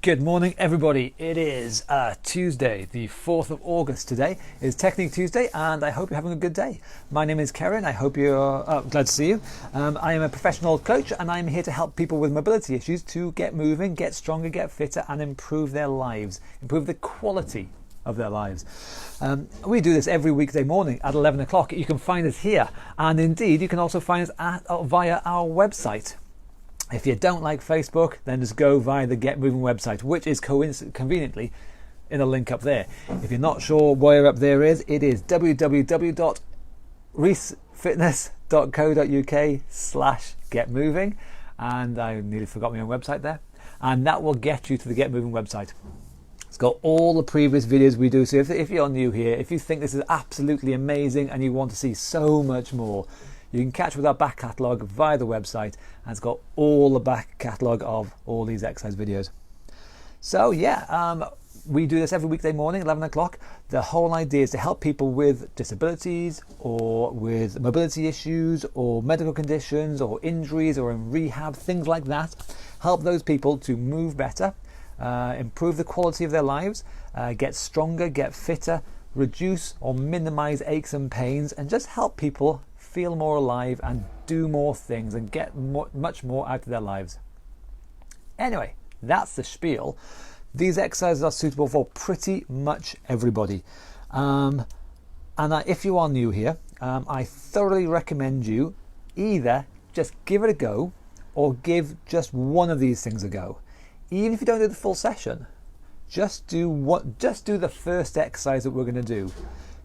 Good morning, everybody. It is Tuesday, the 4th of August. Today is Technique Tuesday, and I hope you're having a good day. My name is Karen. I hope you're glad to see you. I am a professional coach, and I'm here to help people with mobility issues to get moving, get stronger, get fitter, and improve their lives, improve the quality of their lives. We do this every weekday morning at 11 o'clock. You can find us here, and indeed, you can also find us via our website. If you don't like Facebook, then just go via the Get Moving website, which is conveniently in a link up there. If you're not sure where up there is, it is www.reesefitness.co.uk/getmoving, and I nearly forgot my own website there, and that will get you to the Get Moving website. It's got all the previous videos we do, so if you're new here, if you think this is absolutely amazing and you want to see so much more, you can catch with our back catalogue via the website, and it's got all the back catalogue of all these exercise videos. So yeah, we do this every weekday morning, 11 o'clock. The whole idea is to help people with disabilities or with mobility issues or medical conditions or injuries or in rehab, things like that. Help those people to move better, improve the quality of their lives, get stronger, get fitter, reduce or minimize aches and pains, and just help people feel more alive and do more things and get much more out of their lives. Anyway, that's the spiel. These exercises are suitable for pretty much everybody. If you are new here, I thoroughly recommend you either just give it a go or give just one of these things a go. Even if you don't do the full session, just do the first exercise that we're going to do.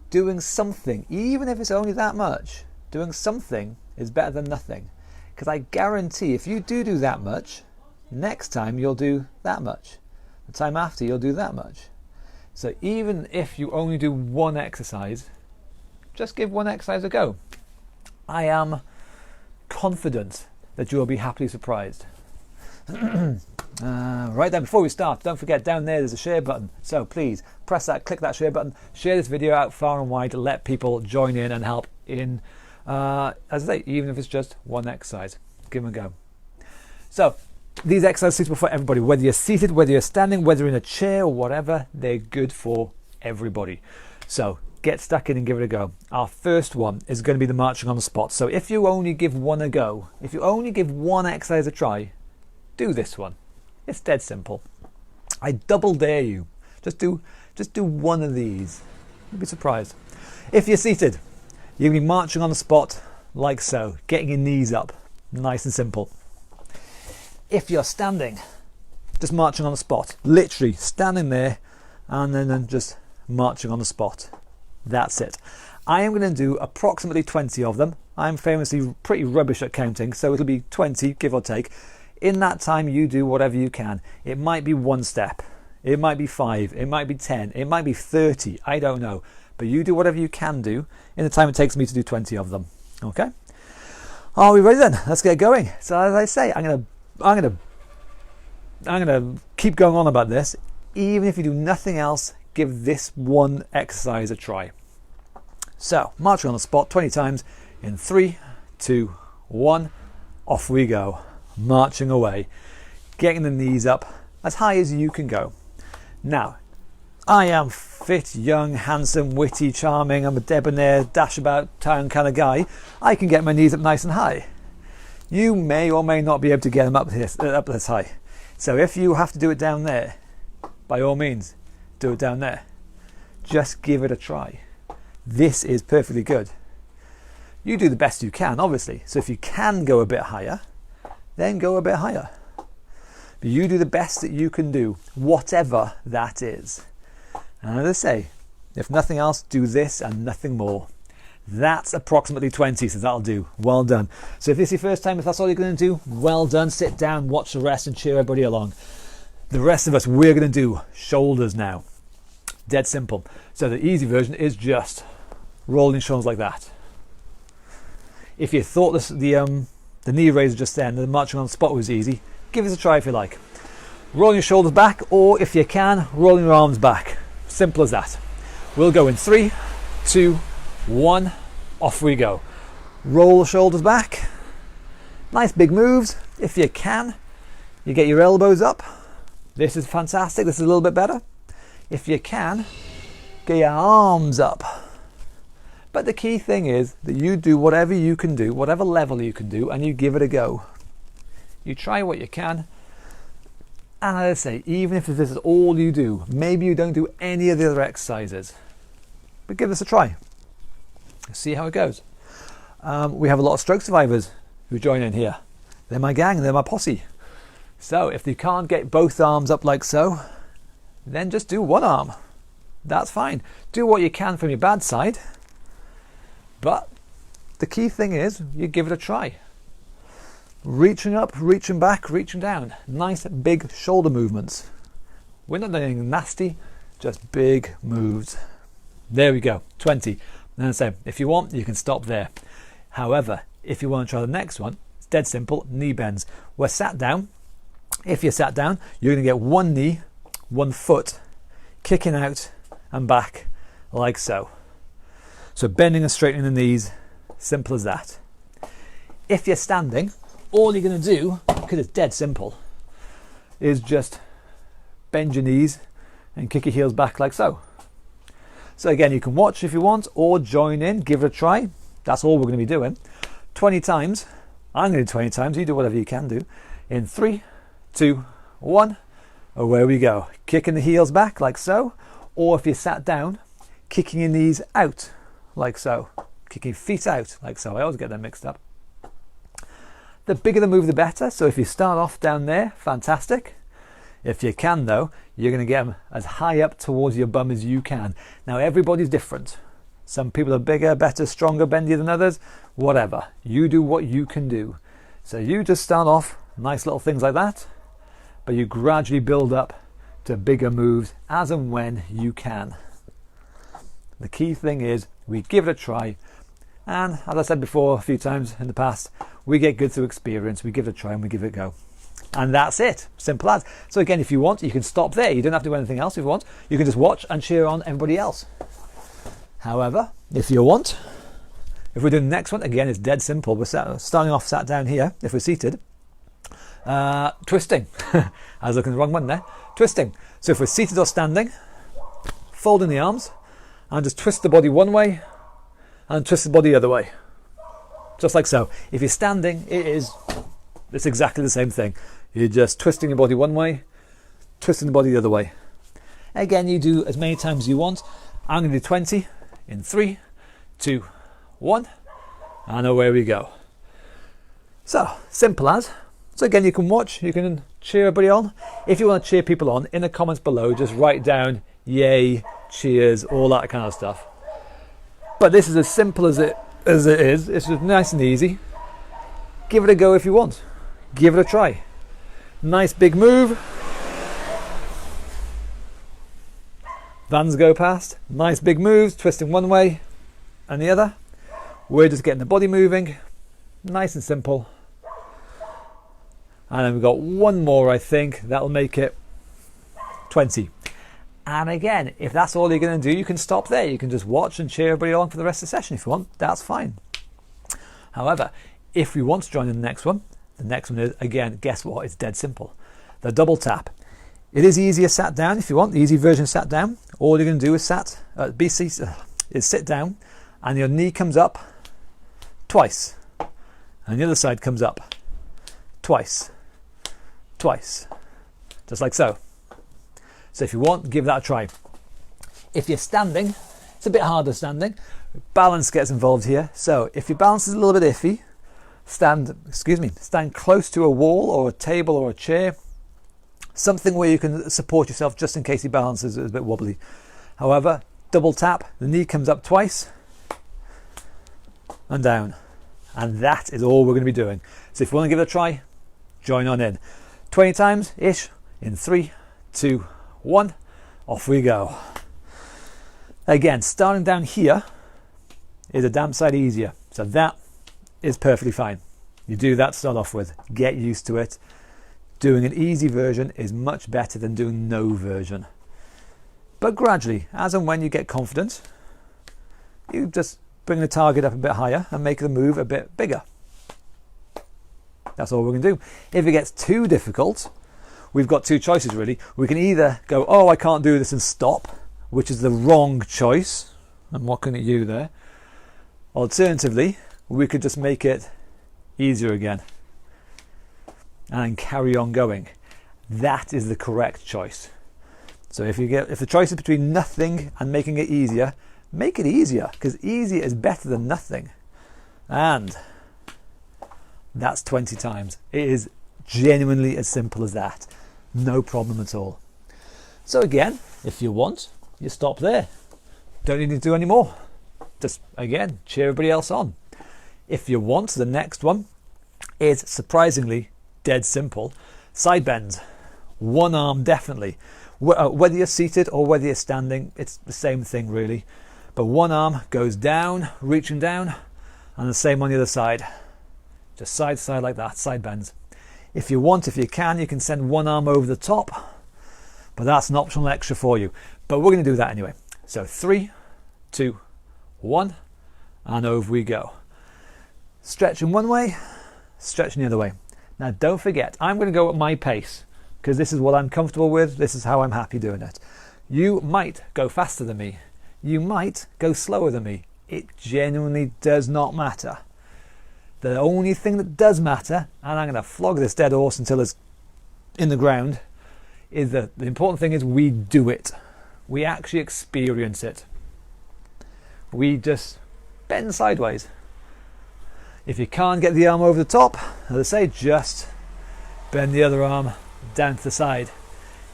Doing something, even if it's only that much, doing something is better than nothing, because I guarantee if you do that much, next time you'll do that much, the time after you'll do that much. So even if you only do one exercise, just give one exercise a go. I am confident that you will be happily surprised. Right then, before we start, don't forget down there's a share button, so please press that, click that share button, share this video out far and wide to let people join in and help in, as I say, even if it's just one exercise, give them a go. So these exercises are suitable for everybody, whether you're seated, whether you're standing, whether you're in a chair or whatever, they're good for everybody. So get stuck in and give it a go. Our first one is going to be the marching on the spot. So if you only give one a go, if you only give one exercise a try, do this one. It's dead simple. I double dare you. Just do one of these. You'll be surprised. If you're seated, you'll be marching on the spot like so, getting your knees up, nice and simple. If you're standing, just marching on the spot, literally standing there and then just marching on the spot. That's it. I am going to do approximately 20 of them. I'm famously pretty rubbish at counting, so it'll be 20, give or take. In that time, you do whatever you can. It might be one step, it might be 5, it might be 10, it might be 30, I don't know. But you do whatever you can do in the time it takes me to do 20 of them. Okay? Are we ready then? Let's get going. So as I say, I'm gonna keep going on about this. Even if you do nothing else, give this one exercise a try. So, marching on the spot 20 times in 3, 2, 1, off we go. Marching away, getting the knees up as high as you can go. Now, I am fit, young, handsome, witty, charming. I'm a debonair, dash about town kind of guy. I can get my knees up nice and high. You may or may not be able to get them up this high. So if you have to do it down there, by all means, do it down there. Just give it a try. This is perfectly good. You do the best you can, obviously. So if you can go a bit higher, then go a bit higher. But you do the best that you can do, whatever that is. And as I say, if nothing else, do this and nothing more. That's approximately 20, so that'll do. Well done. So if this is your first time, if that's all you're going to do, well done. Sit down, watch the rest and cheer everybody along. The rest of us, we're going to do shoulders now. Dead simple. So the easy version is just rolling shoulders like that. If you thought the knee raiser just then, the marching on the spot was easy, give this a try if you like. Rolling your shoulders back, or if you can, rolling your arms back. Simple as that. We'll go in 3, 2, 1, off we go. Roll the shoulders back. Nice big moves. If you can, you get your elbows up, This is fantastic. This is a little bit better. If you can, get your arms up. But the key thing is that you do whatever you can do, whatever level you can do, and you give it a go. You try what you can. And as I say, even if this is all you do, maybe you don't do any of the other exercises, but give this a try. See how it goes. We have a lot of stroke survivors who join in here. They're my gang, they're my posse. So if you can't get both arms up like so, then just do one arm. That's fine. Do what you can from your bad side. But the key thing is you give it a try. Reaching up, reaching back, reaching down. Nice big shoulder movements. We're not doing anything nasty, just big moves. There we go, 20. And I say, if you want, you can stop there. However, if you want to try the next one, it's dead simple, knee bends. We're sat down. If you're sat down, you're going to get one knee, one foot, kicking out and back like so. So bending and straightening the knees, simple as that. If you're standing, all you're going to do, because it's dead simple, is just bend your knees and kick your heels back like so. So again, you can watch if you want or join in, give it a try. That's all we're going to be doing. 20 times. I'm going to do 20 times. You do whatever you can do. In 3, 2, 1. Away we go. Kicking the heels back like so. Or if you're sat down, kicking your knees out like so. Kicking your feet out like so. I always get them mixed up. The bigger the move, the better. So if you start off down there, fantastic. If you can though, you're going to get them as high up towards your bum as you can. Now everybody's different. Some people are bigger, better, stronger, bendier than others. Whatever. You do what you can do. So you just start off nice little things like that, but you gradually build up to bigger moves as and when you can. The key thing is we give it a try, and as I said before a few times in the past, we get good through experience. We give it a try and we give it a go. And that's it. Simple as. So again, if you want, you can stop there. You don't have to do anything else if you want. You can just watch and cheer on everybody else. However, if you want, if we're doing the next one, again, it's dead simple. We're starting off sat down here, if we're seated. Twisting. I was looking at the wrong one there. Twisting. So if we're seated or standing, folding the arms, and just twist the body one way, and twist the body the other way. Just like so. If you're standing, it's exactly the same thing. You're just twisting your body one way, twisting the body the other way. Again, you do as many times as you want. I'm going to do 20 in 3, 2, 1, and away we go. So, simple as. So again, you can watch, you can cheer everybody on. If you want to cheer people on, in the comments below, just write down yay, cheers, all that kind of stuff. But this is as simple as it is. It's just nice and easy. Give it a go if you want. Give it a try. Nice big move. Vans go past. Nice big moves, twisting one way and the other. We're just getting the body moving. Nice and simple. And then we've got one more, I think. That'll make it 20. And again, if that's all you're going to do, you can stop there. You can just watch and cheer everybody on for the rest of the session if you want. That's fine. However, if you want to join in the next one is, again, guess what? It's dead simple. The double tap. It is easier sat down if you want. The easy version sat down. All you're going to do is sit down, and your knee comes up twice. And the other side comes up twice. Twice. Just like so. So if you want, give that a try. If you're standing, it's a bit harder standing. Balance gets involved here. So if your balance is a little bit iffy, stand close to a wall or a table or a chair. Something where you can support yourself just in case your balance is a bit wobbly. However, double tap, the knee comes up twice and down. And that is all we're going to be doing. So if you want to give it a try, join on in. 20 times-ish in 3, 2, 1. Off we go. Again, starting down here is a damn sight easier. So that is perfectly fine. You do that to start off with. Get used to it. Doing an easy version is much better than doing no version. But gradually, as and when you get confident, you just bring the target up a bit higher and make the move a bit bigger. That's all we're going to do. If it gets too difficult, we've got two choices really. We can either go, oh, I can't do this, and stop, which is the wrong choice. I'm looking at you there. Alternatively, we could just make it easier again and carry on going. That is the correct choice. So if the choice is between nothing and making it easier, make it easier, because easier is better than nothing. And that's 20 times. It is genuinely as simple as that. No problem at all. So again, if you want, you stop there. Don't need to do any more. Just, again, cheer everybody else on. If you want, the next one is surprisingly dead simple. Side bends. One arm definitely. Whether you're seated or whether you're standing, it's the same thing really. But one arm goes down, reaching down, and the same on the other side. Just side to side like that, side bends. If you want, if you can send one arm over the top, but that's an optional extra for you. But we're going to do that anyway. So 3, 2, 1, and over we go. Stretching one way, stretching the other way. Now don't forget, I'm going to go at my pace, because this is what I'm comfortable with, this is how I'm happy doing it. You might go faster than me, you might go slower than me. It genuinely does not matter. The only thing that does matter, and I'm going to flog this dead horse until it's in the ground, is that the important thing is we do it. We actually experience it. We just bend sideways. If you can't get the arm over the top, as I say, just bend the other arm down to the side.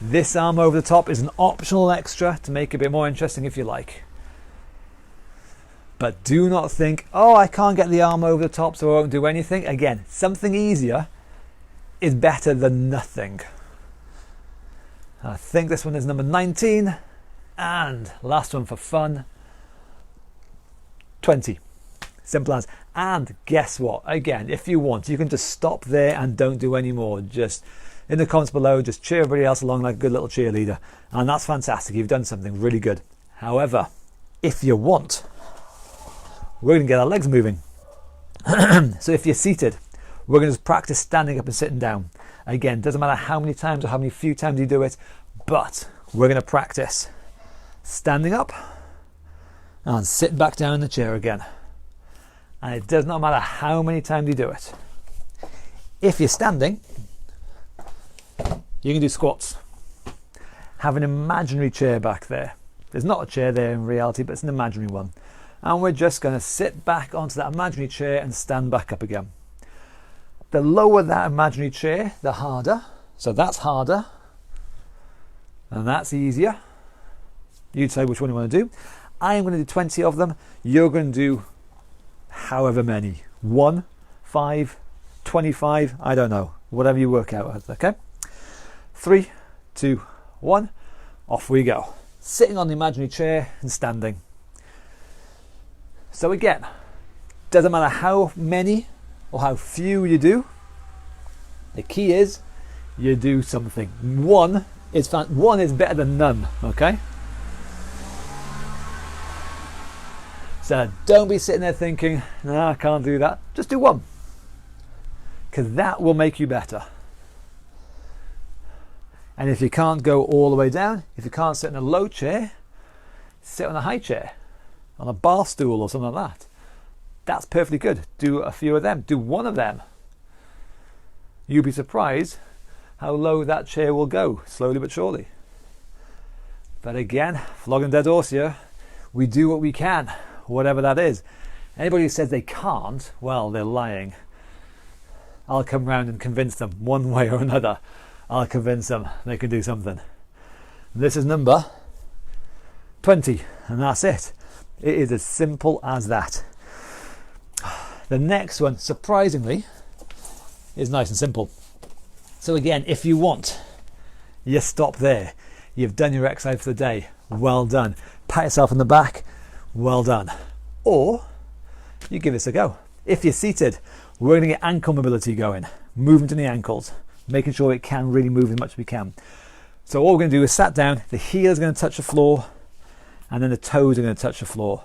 This arm over the top is an optional extra to make it a bit more interesting if you like. But do not think, oh, I can't get the arm over the top so I won't do anything. Again, something easier is better than nothing. I think this one is number 19. And last one for fun, 20. Simple as. And guess what? Again, if you want, you can just stop there and don't do any more. Just in the comments below, just cheer everybody else along like a good little cheerleader. And that's fantastic. You've done something really good. However, if you want, we're going to get our legs moving. So if you're seated, we're going to practice standing up and sitting down. Again, doesn't matter how many times or how many few times you do it, but we're going to practice standing up and sitting back down in the chair again. And it does not matter how many times you do it. If you're standing, you can do squats. Have an imaginary chair back there. There's not a chair there in reality, but it's an imaginary one. And we're just going to sit back onto that imaginary chair and stand back up again. The lower that imaginary chair, the harder. So that's harder. And that's easier. You decide which one you want to do. I'm going to do 20 of them. You're going to do however many. 1, 5, 25, I don't know. Whatever you work out with, okay? 3, 2, 1. Off we go. Sitting on the imaginary chair and standing. So again, doesn't matter how many or how few you do. The key is you do something. One is better than none, okay? So don't be sitting there thinking, no, I can't do that. Just do one, because that will make you better. And if you can't go all the way down, if you can't sit in a low chair, sit on a high chair, on a bar stool or something like that. That's perfectly good. Do a few of them. Do one of them. You'll be surprised how low that chair will go, slowly but surely. But again, flogging a dead horse here, we do what we can, whatever that is. Anybody who says they can't, well, they're lying. I'll come round and convince them one way or another. I'll convince them they can do something. This is number 20, and that's it. It is as simple as that. The next one, surprisingly, is nice and simple. So again, if you want, you stop there. You've done your exercise for the day. Well done. Pat yourself on the back. Well done. Or you give this a go. If you're seated, we're going to get ankle mobility going. Movement in the ankles. Making sure it can really move as much as we can. So all we're going to do is sat down. The heel is going to touch the floor. And then the toes are going to touch the floor.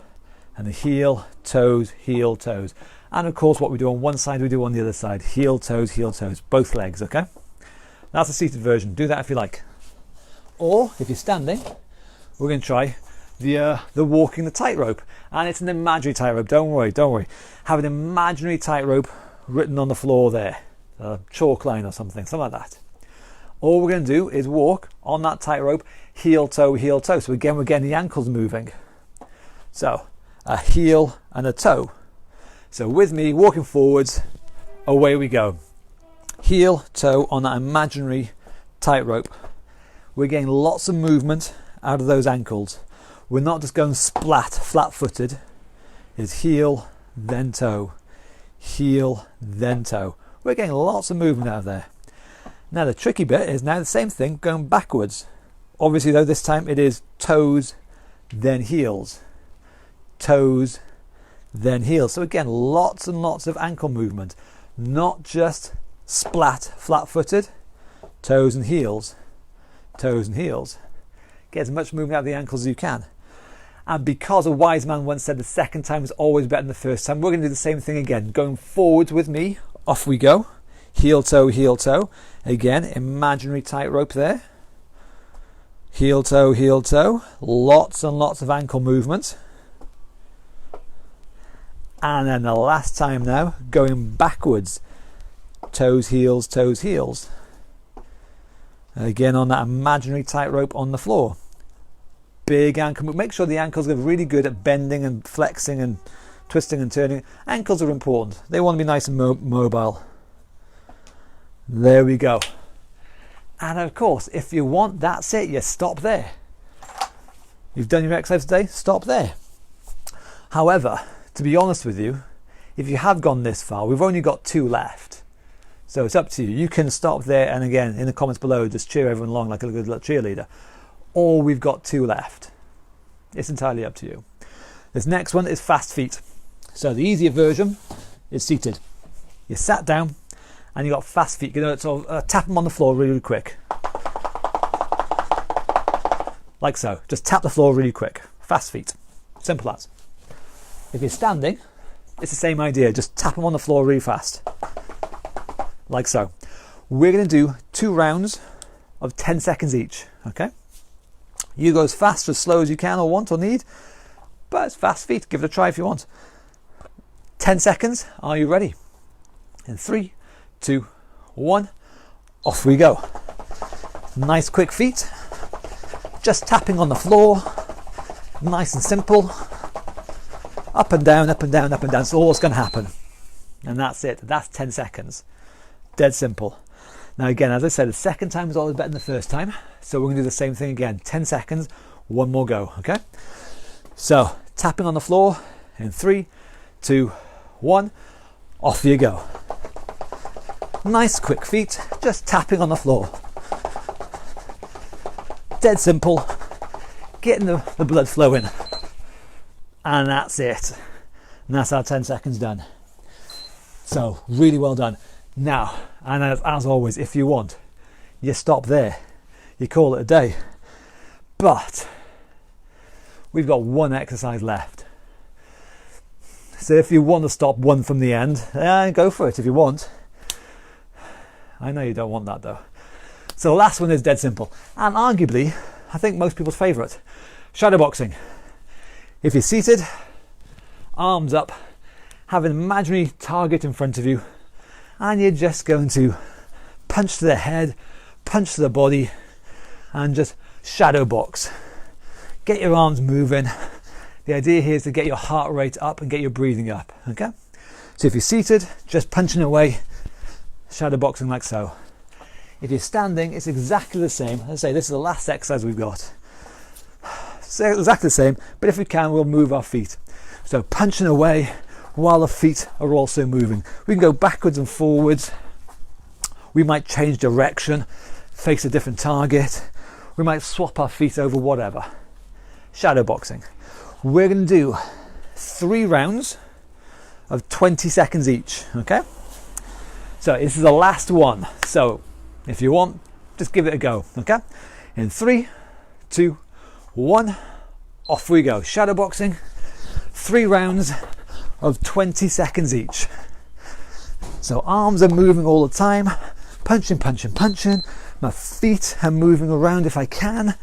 And the heel, toes, heel, toes. And of course what we do on one side we do on the other side. Heel, toes, both legs, okay? That's a seated version. Do that if you like. Or if you're standing, we're going to try the walking the tightrope. And it's an imaginary tightrope. Don't worry. Have an imaginary tightrope written on the floor there. A chalk line or something like that. All we're going to do is walk on that tightrope, heel toe, heel toe. So again, we're getting the ankles moving. So a heel and a toe. So with me, walking forwards, away we go. Heel, toe on that imaginary tightrope. We're getting lots of movement out of those ankles. We're not just going splat, flat-footed. It's heel, then toe. Heel, then toe. We're getting lots of movement out of there. Now the tricky bit is now the same thing going backwards. Obviously though, this time it is toes, then heels. Toes, then heels. So again, lots and lots of ankle movement. Not just splat, flat-footed. Toes and heels. Toes and heels. Get as much movement out of the ankles as you can. And because a wise man once said the second time is always better than the first time, we're going to do the same thing again. Going forwards with me, off we go. Heel, toe, heel, toe. Again, imaginary tightrope there. Heel, toe, heel, toe. Lots and lots of ankle movement. And then the last time now, going backwards. Toes, heels, toes, heels. Again on that imaginary tightrope on the floor. Big ankle move. Make sure the ankles are really good at bending and flexing and twisting and turning. Ankles are important. They want to be nice and mobile. There we go. And of course, if you want, that's it. You stop there. You've done your exercise today, stop there. However, to be honest with you, if you have gone this far, we've only got 2 left. So it's up to you. You can stop there and again, in the comments below, just cheer everyone along like a good little cheerleader. Or we've got 2 left. It's entirely up to you. This next one is fast feet. So the easier version is seated. You sat down and you got fast feet. You know, sort of tap them on the floor really quick. Like so. Just tap the floor really quick. Fast feet. Simple as. If you're standing, it's the same idea. Just tap them on the floor really fast. Like so. We're going to do 2 rounds of 10 seconds each. Okay? You go as fast or as slow as you can or want or need. But it's fast feet. Give it a try if you want. 10 seconds. Are you ready? In 3, 2, 1. Off we go. Nice quick feet. Just tapping on the floor. Nice and simple. Up and down, up and down, up and down. That's all that's going to happen. And that's it. That's 10 seconds. Dead simple. Now again, as I said, the second time is always better than the first time. So we're going to do the same thing again. 10 seconds, 1 more go. Okay? So tapping on the floor in 3, 2, 1. Off you go. Nice quick feet. Just tapping on the floor. Dead simple. Getting the blood flowing. And that's it. And that's our 10 seconds done. So really well done. Now, and as always, if you want, you stop there. You call it a day. But we've got 1 exercise left. So if you want to stop 1 from the end, go for it if you want. I know you don't want that though. So the last one is dead simple. And arguably, I think most people's favourite. Shadowboxing. If you're seated, arms up, have an imaginary target in front of you, and you're just going to punch to the head, punch to the body, and just shadow box. Get your arms moving. The idea here is to get your heart rate up and get your breathing up. Okay? So if you're seated, just punching away, shadow boxing like so. If you're standing, it's exactly the same. As I say, this is the last exercise we've got. So exactly the same, but if we can, we'll move our feet. So punching away while the feet are also moving. We can go backwards and forwards. We might change direction, face a different target. We might swap our feet over, whatever. Shadow boxing. We're going to do 3 rounds of 20 seconds each, okay? So this is the last one. So if you want, just give it a go, okay? In 3, 2, 1, off we go. Shadow boxing, 3 rounds of 20 seconds each. So arms are moving all the time, punching, punching, punching, My feet are moving around if I can,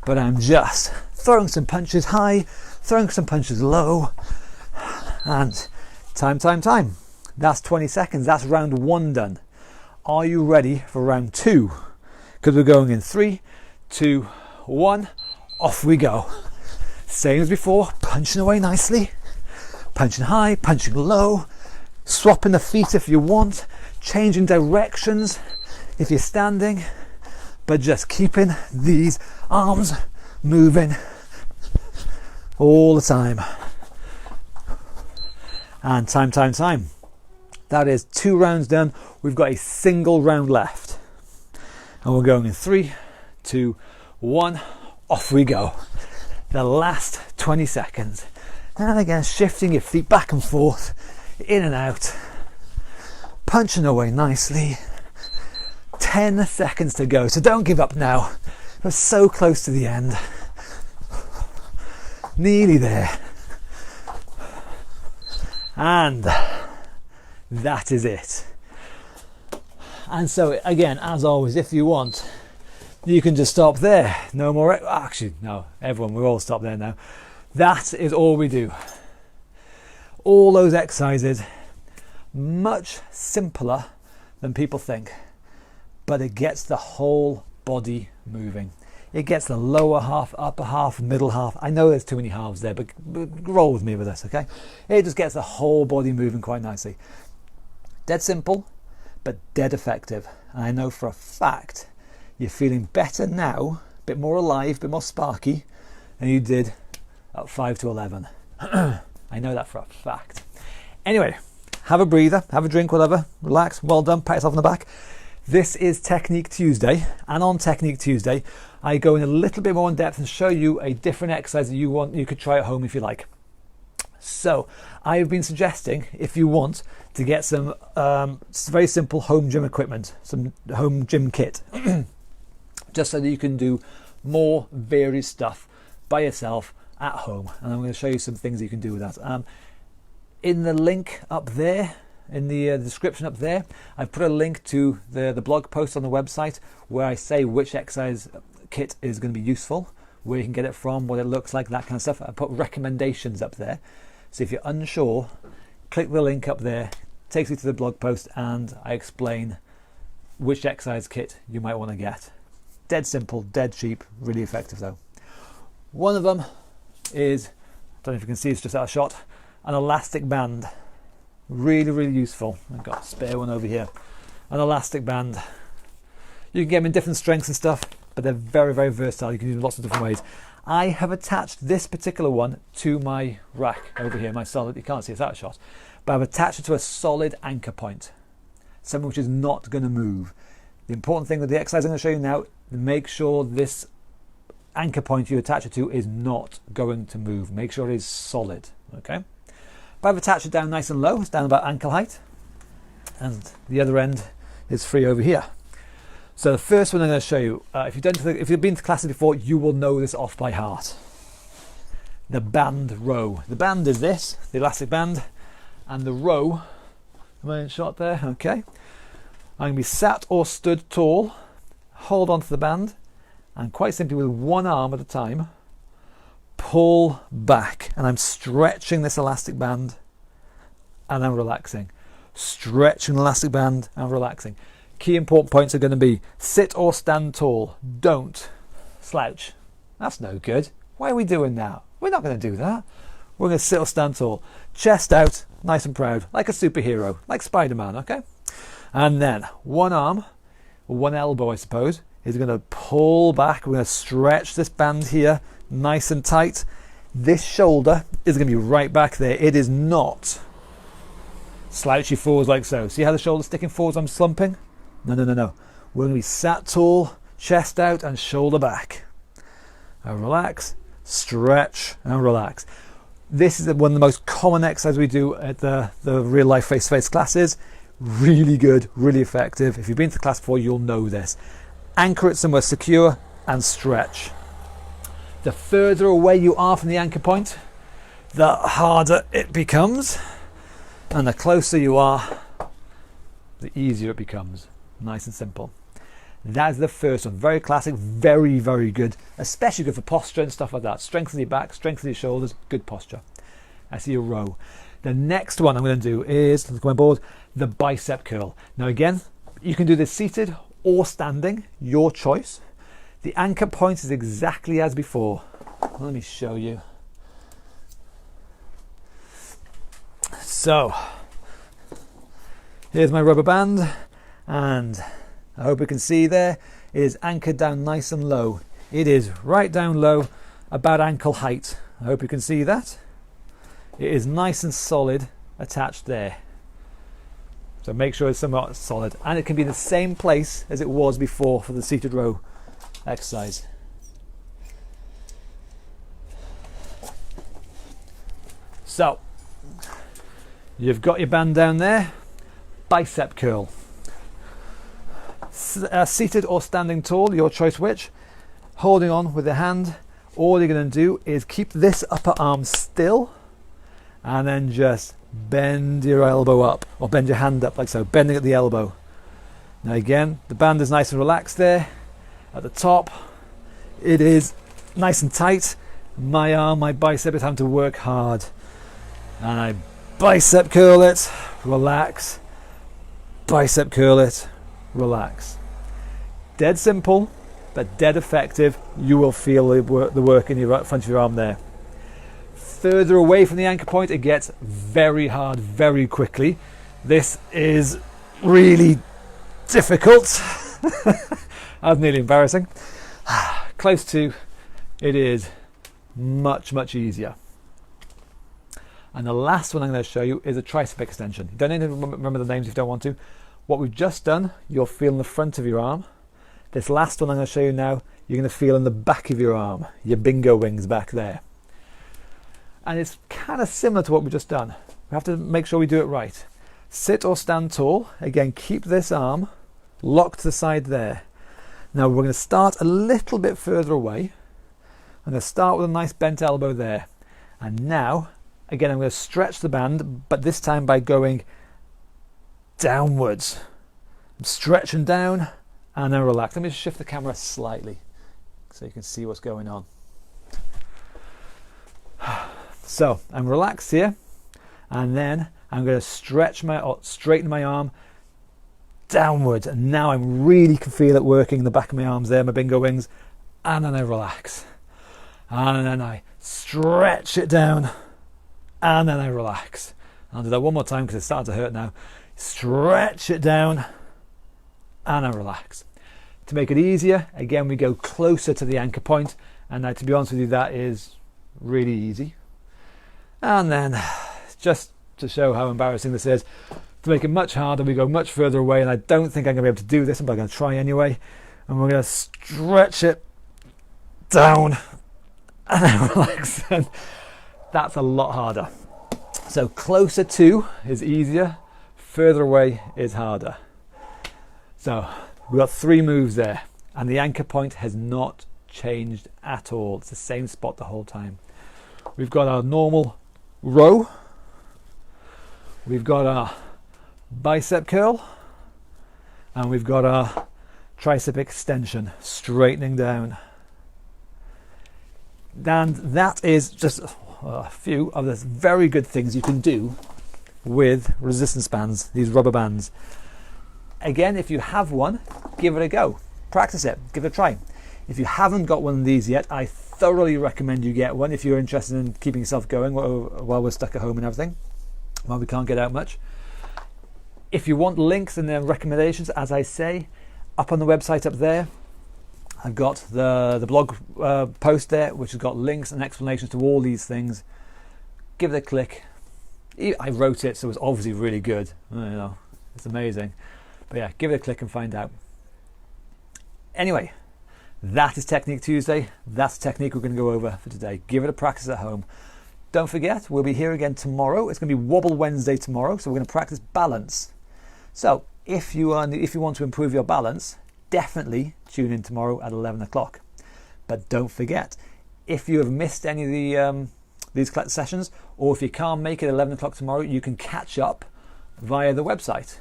but I'm just throwing some punches high, throwing some punches low, and time. That's 20 seconds. That's round 1 done. Are you ready for round 2? Because we're going in 3, 2, 1, off we go. Same as before, punching away nicely, punching high, punching low, swapping the feet if you want, changing directions if you're standing, but just keeping these arms moving all the time. And time. That is 2 rounds done. We've got a single round left. And we're going in 3, 2, 1, off we go. The last 20 seconds. And again, shifting your feet back and forth, in and out, punching away nicely. 10 seconds to go, so don't give up now. We're so close to the end. Nearly there. And that is it. And so again, as always, if you want, you can just stop there. No more, actually, no, everyone, we'll all stop there now. That is all we do. All those exercises, much simpler than people think, but it gets the whole body moving. It gets the lower half, upper half, middle half. I know there's too many halves there, but roll with me with this, okay? It just gets the whole body moving quite nicely. Dead simple, but dead effective. And I know for a fact you're feeling better now, a bit more alive, a bit more sparky than you did at 5 to 11. I know that for a fact. Anyway, have a breather, have a drink, whatever, relax, well done, pat yourself on the back. This is Technique Tuesday, and on Technique Tuesday, I go in a little bit more in depth and show you a different exercise that you could try at home if you like. So, I have been suggesting, if you want, to get some very simple home gym equipment, some home gym kit, just so that you can do more varied stuff by yourself at home. And I'm going to show you some things you can do with that. In the link up there, in the description up there, I've put a link to the blog post on the website where I say which exercise kit is going to be useful, where you can get it from, what it looks like, that kind of stuff. I put recommendations up there. So if you're unsure, click the link up there, takes you to the blog post, and I explain which exercise kit you might want to get. Dead simple, dead cheap, really effective though. One of them is, I don't know if you can see, it's just out of shot, an elastic band. Really useful. I've got a spare one over here. An elastic band. You can get them in different strengths and stuff, but they're very versatile. You can use them lots of different ways. I have attached this particular one to my rack over here, my solid, you can't see it's out of shot, but I've attached it to a solid anchor point, something which is not going to move. The important thing with the exercise I'm going to show you now, make sure this anchor point you attach it to is not going to move. Make sure it is solid, okay? But I've attached it down nice and low, it's down about ankle height, and the other end is free over here. So the first one I'm going to show you, if you've been to classes before, you will know this off by heart. The band row. The band is this, the elastic band, and the row, am I in shot there? Okay. I'm going to be sat or stood tall, hold onto the band, and quite simply with one arm at a time, pull back. And I'm stretching this elastic band, and I'm relaxing. Stretching the elastic band and relaxing. Key important points are going to be sit or stand tall. Don't slouch. That's no good. Why are we doing that? We're not going to do that. We're going to sit or stand tall. Chest out, nice and proud, like a superhero, like Spider-Man, okay? And then one arm, or one elbow I suppose, is going to pull back. We're going to stretch this band here, nice and tight. This shoulder is going to be right back there. It is not slouchy forwards like so. See how the shoulder's sticking forwards, I'm slumping? No. We're going to be sat tall, chest out and shoulder back. And relax, stretch and relax. This is one of the most common exercises we do at the real life face-to-face classes. Really good, really effective. If you've been to class before, you'll know this. Anchor it somewhere secure and stretch. The further away you are from the anchor point, the harder it becomes. And the closer you are, the easier it becomes. Nice and simple. That is the first one. Very classic, very, very good. Especially good for posture and stuff like that. Strengthen your back, strengthen your shoulders, good posture. I see a row. The next one I'm going to do is, look at my board, the bicep curl. Now again, you can do this seated or standing, your choice. The anchor point is exactly as before. Let me show you. So, here's my rubber band, and I hope you can see there, it is anchored down nice and low. It is right down low, about ankle height. I hope you can see that. It is nice and solid attached there. So make sure it's somewhat solid, and it can be in the same place as it was before for the seated row exercise. So, you've got your band down there, bicep curl. Seated or standing tall, your choice which. Holding on with the hand, all you're going to do is keep this upper arm still and then just bend your elbow up, or bend your hand up like so, bending at the elbow. Now again, the band is nice and relaxed there. At the top, it is nice and tight. My arm, my bicep is having to work hard. And I bicep curl it, relax, bicep curl it, relax. Dead simple, but dead effective. You will feel the work in your front of your arm there. Further away from the anchor point, it gets very hard very quickly. This is really difficult. That was nearly embarrassing. Close to, it is much, much easier. And the last one I'm going to show you is a tricep extension. You don't need to remember the names if you don't want to. What we've just done, you'll feel in the front of your arm. This last one I'm going to show you now, you're going to feel in the back of your arm, your bingo wings back there. And it's kind of similar to what we've just done. We have to make sure we do it right. Sit or stand tall. Again, keep this arm locked to the side there. Now we're going to start a little bit further away. I'm going to start with a nice bent elbow there. And now, again, I'm going to stretch the band, but this time by going downwards. I'm stretching down and then relax. Let me just shift the camera slightly so you can see what's going on. So I'm relaxed here, and then I'm going to straighten my arm downwards, and now I really can feel it working in the back of my arms there, my bingo wings, and then I relax, and then I stretch it down, and then I relax. I'll do that one more time because it's starting to hurt now. Stretch it down, and I relax. To make it easier, again, we go closer to the anchor point, and now, to be honest with you, that is really easy. And then, just to show how embarrassing this is, to make it much harder, we go much further away, and I don't think I'm going to be able to do this, but I'm going to try anyway. And we're going to stretch it down and then relax. And that's a lot harder. So closer to is easier, further away is harder. So we've got 3 moves there, and the anchor point has not changed at all. It's the same spot the whole time. We've got our normal row, we've got our bicep curl, and we've got our tricep extension, straightening down. And that is just a few of the very good things you can do with resistance bands, these rubber bands. Again, if you have one, give it a go. Practice it, give it a try. If you haven't got one of these yet, I thoroughly recommend you get one if you're interested in keeping yourself going while we're stuck at home and everything, while we can't get out much. If you want links and recommendations, as I say, up on the website up there, I've got the blog post there, which has got links and explanations to all these things. Give it a click. I wrote it, so it's obviously really good. You know, it's amazing. But yeah, give it a click and find out. Anyway, that is Technique Tuesday. That's the technique we're going to go over for today. Give it a practice at home. Don't forget, we'll be here again tomorrow. It's going to be Wobble Wednesday tomorrow, so we're going to practice balance. So if you want to improve your balance, definitely tune in tomorrow at 11 o'clock. But don't forget, if you have missed any of these sessions, or if you can't make it 11 o'clock tomorrow, you can catch up via the website.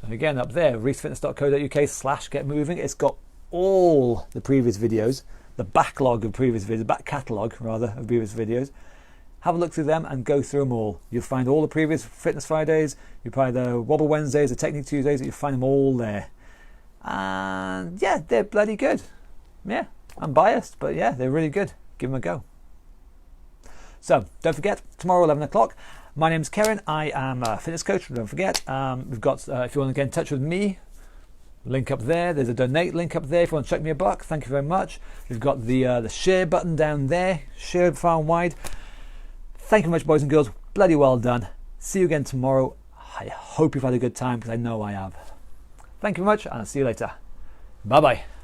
And again, up there, reesefitness.co.uk/getmoving. It's got all the previous videos, the backlog of previous videos, back catalogue rather of previous videos. Have a look through them and go through them all. You'll find all the previous Fitness Fridays, you'll find the Wobble Wednesdays, the Technique Tuesdays, you'll find them all there. And yeah, they're bloody good. Yeah, I'm biased, but yeah, they're really good. Give them a go. So don't forget, tomorrow 11 o'clock. My name's Karen. I am a fitness coach. Don't forget. We've got, if you want to get in touch with me, link up there. There's a donate link up there if you want to chuck me a buck. Thank you very much. We've got the share button down there. Share far and wide. Thank you very much, boys and girls. Bloody well done. See you again tomorrow. I hope you've had a good time, because I know I have. Thank you very much, and I'll see you later. Bye-bye.